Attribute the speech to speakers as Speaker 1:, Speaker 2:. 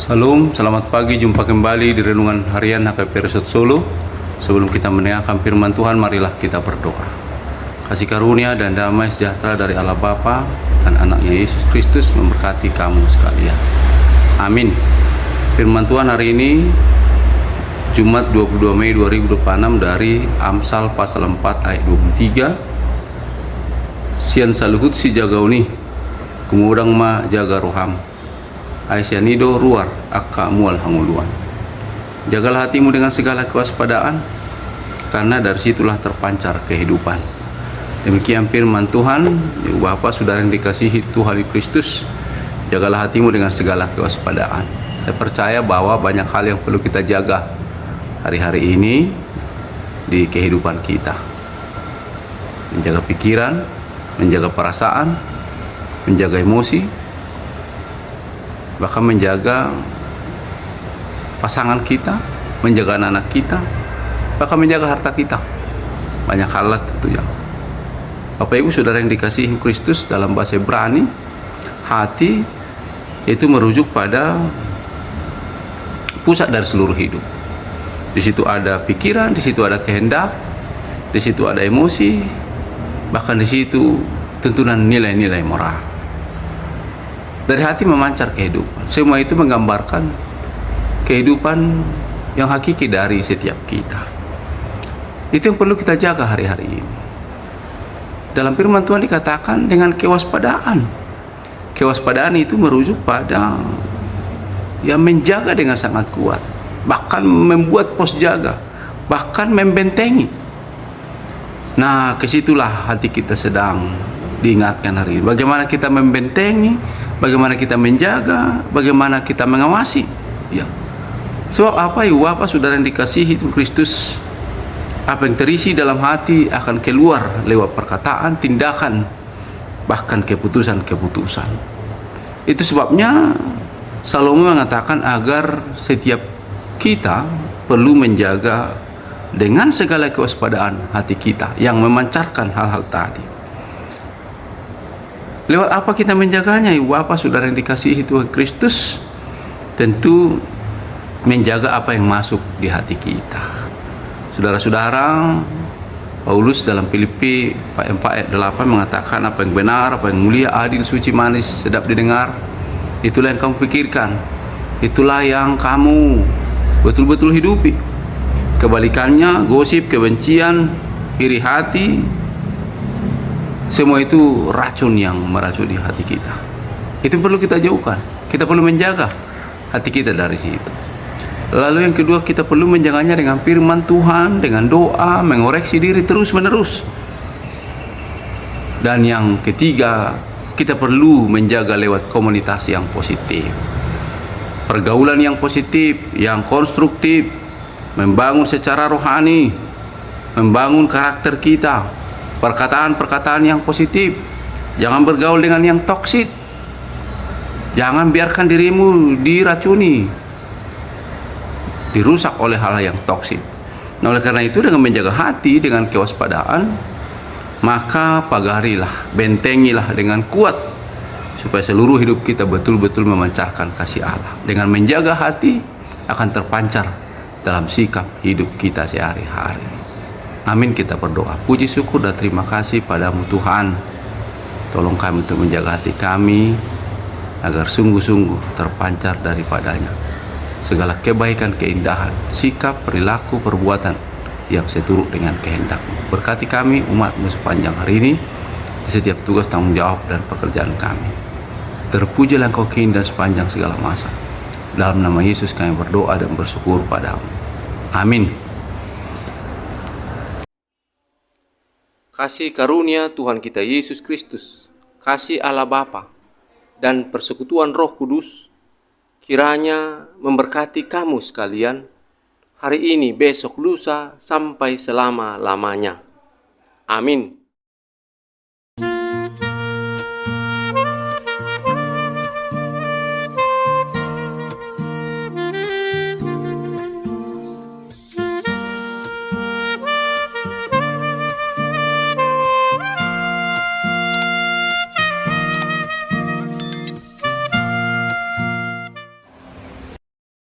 Speaker 1: Salam, selamat pagi, jumpa kembali di Renungan Harian HKP Resort Solo. Sebelum kita mendengarkan firman Tuhan, marilah kita berdoa. Kasih karunia dan damai sejahtera dari Allah Bapa dan anaknya Yesus Kristus memberkati kamu sekalian. Amin. Firman Tuhan hari ini, Jumat 22 Mei 2026 dari Amsal pasal 4 ayat 23. Sian saluhut si jagauni, kumudang ma jaga roham. Aisyanido ruar akka mual hanguluan. Jagalah hatimu dengan segala kewaspadaan, karena dari situlah terpancar kehidupan. Demikian firman Tuhan. Bapak saudara yang dikasihi Tuhan Kristus, jagalah hatimu dengan segala kewaspadaan. Saya percaya bahwa banyak hal yang perlu kita jaga hari-hari ini di kehidupan kita. Menjaga pikiran, menjaga perasaan, menjaga emosi, bahkan menjaga pasangan kita, menjaga anak-anak kita, bahkan menjaga harta kita. Banyak hal tentunya. Bapak Ibu saudara yang dikasihi Kristus, dalam bahasa Ibrani, hati itu merujuk pada pusat dari seluruh hidup. Di situ ada pikiran, di situ ada kehendak, di situ ada emosi, bahkan di situ tuntunan nilai-nilai moral. Dari hati memancar kehidupan. Semua itu menggambarkan kehidupan yang hakiki dari setiap kita. Itu yang perlu kita jaga hari-hari ini. Dalam firman Tuhan dikatakan dengan kewaspadaan. Kewaspadaan itu merujuk pada yang menjaga dengan sangat kuat, bahkan membuat pos jaga, bahkan membentengi. Nah, kesitulah hati kita sedang diingatkan hari ini. Bagaimana kita membentengi, bagaimana kita menjaga, bagaimana kita mengawasi. Ya. Sebab apa ya, Bapak saudara yang dikasihi itu Kristus, apa yang terisi dalam hati akan keluar lewat perkataan, tindakan, bahkan keputusan-keputusan. Itu sebabnya Salomo mengatakan agar setiap kita perlu menjaga dengan segala kewaspadaan hati kita yang memancarkan hal-hal tadi. Lewat apa kita menjaganya? Ibu apa saudara yang dikasihi Tuhan Kristus, tentu menjaga apa yang masuk di hati kita. Saudara-saudara, Paulus dalam Filipi 4 ayat 8 mengatakan apa yang benar, apa yang mulia, adil, suci, manis, sedap didengar, itulah yang kamu pikirkan, itulah yang kamu betul-betul hidupi. Kebalikannya, gosip, kebencian, iri hati, semua itu racun yang meracuni hati kita. Itu perlu kita jauhkan. Kita perlu menjaga hati kita dari situ. Lalu yang kedua, kita perlu menjaganya dengan firman Tuhan, dengan doa, mengoreksi diri terus menerus. Dan yang ketiga, kita perlu menjaga lewat komunitas yang positif, pergaulan yang positif, yang konstruktif, membangun secara rohani, membangun karakter kita, perkataan-perkataan yang positif. Jangan bergaul dengan yang toksik. Jangan biarkan dirimu diracuni, dirusak oleh hal yang toksik. Nah, oleh karena itu, dengan menjaga hati dengan kewaspadaan, maka pagarilah, bentengilah dengan kuat, supaya seluruh hidup kita betul-betul memancarkan kasih Allah. Dengan menjaga hati akan terpancar dalam sikap hidup kita sehari-hari. Amin. Kita berdoa. Puji syukur dan terima kasih padamu Tuhan. Tolong kami untuk menjaga hati kami agar sungguh-sungguh terpancar daripadanya segala kebaikan, keindahan, sikap, perilaku, perbuatan yang seturut dengan kehendak-Mu. Berkati kami umat-Mu sepanjang hari ini di setiap tugas, tanggung jawab, dan pekerjaan kami. Terpujilah Engkau kini dan sepanjang segala masa. Dalam nama Yesus kami berdoa dan bersyukur padamu. Amin. Kasih karunia Tuhan kita Yesus Kristus, kasih Allah Bapa, dan persekutuan Roh Kudus kiranya memberkati kamu sekalian hari ini, besok, lusa, sampai selama-lamanya. Amin.